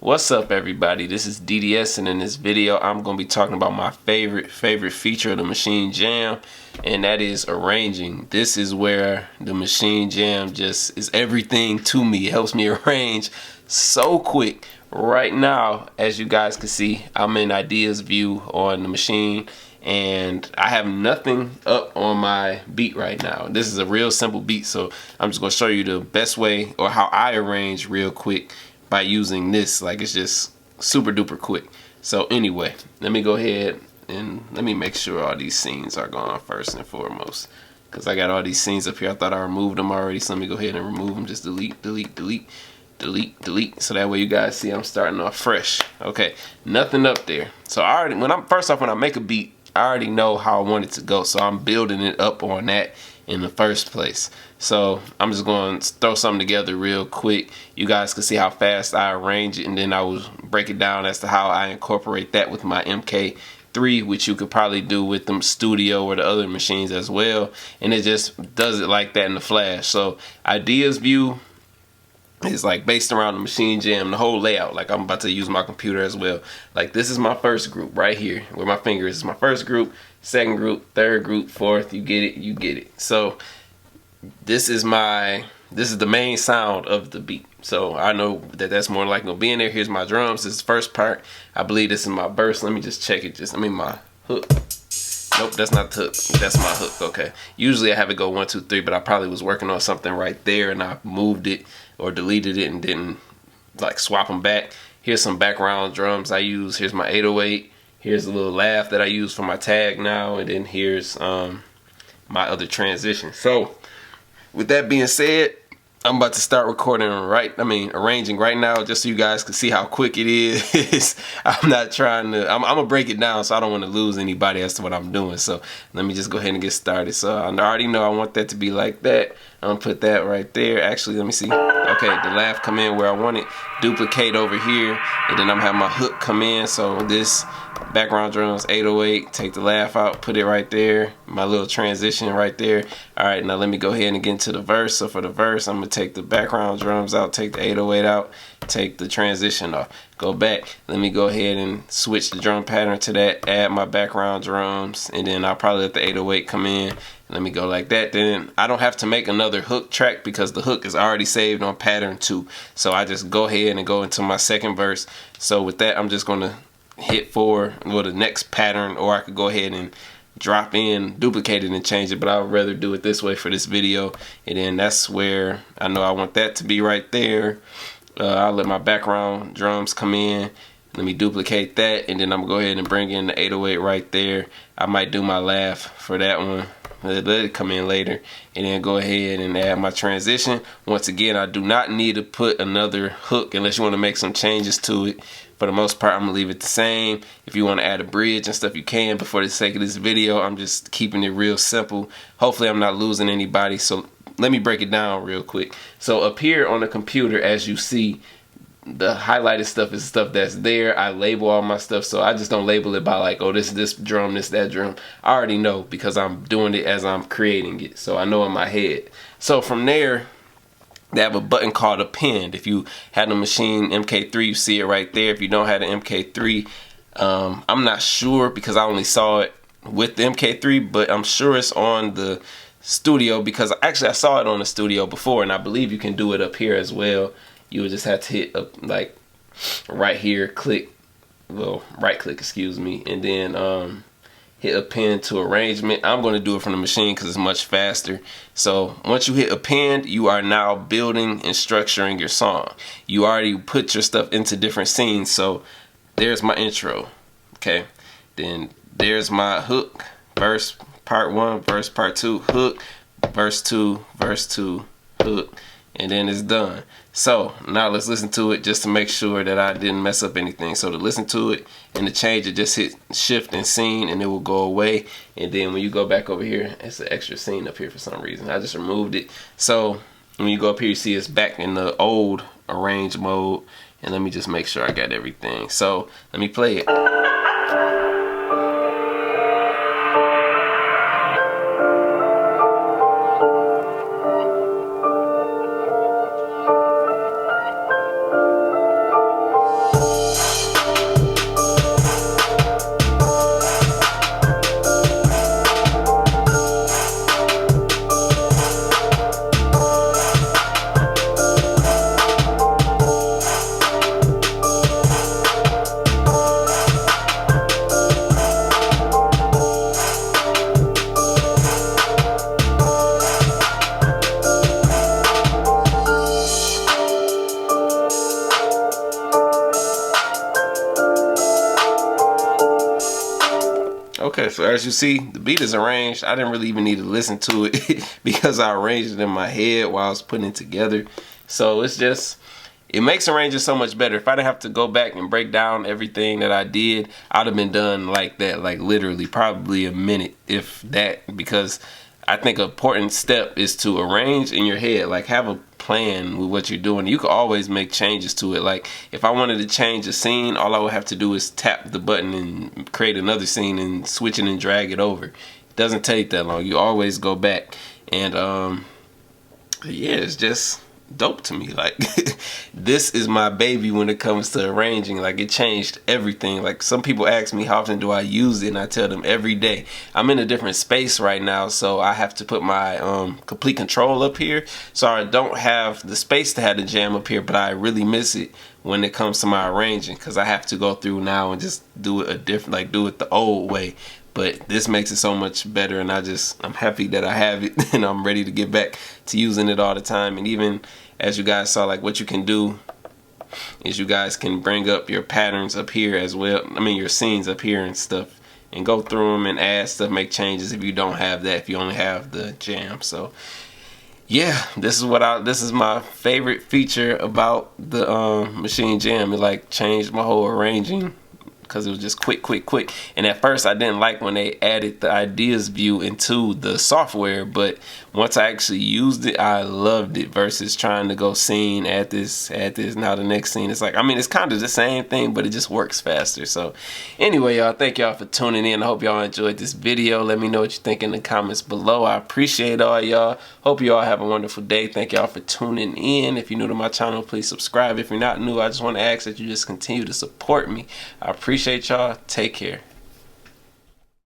What's up, everybody? This is DDS, and in this video I'm going to be talking about my favorite feature of the Maschine Jam, and that is arranging. This is where the Maschine Jam just is everything to me. It helps me arrange so quick. Right now, as you guys can see, I'm in ideas view on the machine, and I have nothing up on my beat right now. This is a real simple beat, so I'm just going to show you the best way or how I arrange real quick by using this. Like, it's just super duper quick. So anyway, let me go ahead and let me make sure all these scenes are gone first and foremost, because I got all these scenes up here. I thought I removed them already, so let me go ahead and remove them. Just delete, so that way you guys see I'm starting off fresh. Okay, nothing up there. So I already, when I make a beat, I already know how I want it to go, so I'm building it up on that in the first place. So I'm just going to throw something together real quick. You guys can see how fast I arrange it, and then I will break it down as to how I incorporate that with my MK3, which you could probably do with them Studio or the other machines as well, and it just does it like that in the Flash. So ideas view is like based around the Maschine Jam, the whole layout. Like, I'm about to use my computer as well. Like, this is my first group right here where my finger is. My first group, second group, third group, fourth. You get it. So this is the main sound of the beat. So I know that that's more likely gonna be in there. Here's my drums. This is the first part. I believe this is my verse. Let me just check it. My hook. Nope, that's not the hook. That's my hook. Okay. Usually I have it go 1, 2, 3, but I probably was working on something right there and I moved it or deleted it and didn't like swap them back. Here's some background drums I use. Here's my 808. Here's a little laugh that I use for my tag now, and then here's my other transition. So with that being said, I'm about to start arranging right now, just so you guys can see how quick it is. I'm not trying to, I'm gonna break it down so I don't want to lose anybody as to what I'm doing. So let me just go ahead and get started. So I already know I want that to be like that. I'm gonna put that right there. Actually, let me see. Okay, the laugh come in where I want it. Duplicate over here, and then I'm gonna have my hook come in. So this background drums, 808, take the laugh out, put it right there, my little transition right there. All right, now let me go ahead and get into the verse. So for the verse, I'm gonna take the background drums out, take the 808 out, take the transition off, go back. Let me go ahead and switch the drum pattern to that, add my background drums, and then I'll probably let the 808 come in. Let me go like that. Then I don't have to make another hook track because the hook is already saved on pattern 2. So I just go ahead and go into my second verse. So with that, I'm just gonna hit the next pattern, or I could go ahead and drop in, duplicate it and change it, but I would rather do it this way for this video. And then that's where I know I want that to be right there. I'll let my background drums come in. Let me duplicate that, and then I'm gonna go ahead and bring in the 808 right there. I might do my laugh for that one. Let it come in later, and then go ahead and add my transition. Once again, I do not need to put another hook unless you want to make some changes to it. For the most part, I'm gonna leave it the same. If you want to add a bridge and stuff, you can, but for the sake of this video, I'm just keeping it real simple. Hopefully I'm not losing anybody. So let me break it down real quick. So up here on the computer, as you see, the highlighted stuff is stuff that's there. I label all my stuff, so I just don't label it by like, oh, this drum, this that drum. I already know because I'm doing it as I'm creating it, so I know in my head. So from there, they have a button called append. If you had a Maschine MK3, you see it right there. If you don't have an MK3, I'm not sure because I only saw it with the MK3, but I'm sure it's on the Studio because actually I saw it on the Studio before, and I believe you can do it up here as well. You would just have to hit up like right here, right click, excuse me, and then hit append to arrangement. I'm going to do it from the machine because it's much faster. So once you hit append, you are now building and structuring your song. You already put your stuff into different scenes. So there's my intro. Okay, then there's my hook, verse part 1, verse part 2, hook, verse 2, hook, and then it's done. So now let's listen to it just to make sure that I didn't mess up anything. So to listen to it and to change it, just hit shift and scene and it will go away. And then when you go back over here, it's an extra scene up here for some reason. I just removed it. So when you go up here, you see it's back in the old arrange mode. And let me just make sure I got everything. So let me play it. so as you see, the beat is arranged. I didn't really even need to listen to it because I arranged it in my head while I was putting it together. So it's just, it makes arranging so much better. If I didn't have to go back and break down everything that I did, I'd have been done like that, like literally probably a minute, if that, because I think an important step is to arrange in your head, like have a plan with what you're doing. You can always make changes to it. Like if I wanted to change a scene, all I would have to do is tap the button and create another scene and switch it and drag it over. It doesn't take that long. You always go back. And yeah, it's just dope to me. Like this is my baby when it comes to arranging. Like it changed everything. Like some people ask me how often do I use it, and I tell them every day. I'm in a different space right now, so I have to put my complete control up here, so I don't have the space to have the jam up here, but I really miss it when it comes to my arranging, because I have to go through now and just do it a different, like do it the old way. But this makes it so much better, and I'm happy that I have it, and I'm ready to get back to using it all the time. And even as you guys saw, like what you can do is you guys can bring up your patterns up here as well. I mean your scenes up here and stuff, and go through them and add stuff, make changes if you don't have that, if you only have the jam. So yeah, this is my favorite feature about the Maschine Jam. It like changed my whole arranging, because it was just quick. And at first I didn't like when they added the ideas view into the software, but once I actually used it, I loved it, versus trying to go scene, add this, now the next scene. It's like, I mean, it's kind of the same thing, but it just works faster. So anyway, y'all, thank y'all for tuning in. I hope y'all enjoyed this video. Let me know what you think in the comments below. I appreciate all y'all. Hope you all have a wonderful day. Thank y'all for tuning in. If you're new to my channel, please subscribe. If you're not new, I just want to ask that you just continue to support me. I appreciate y'all. Take care.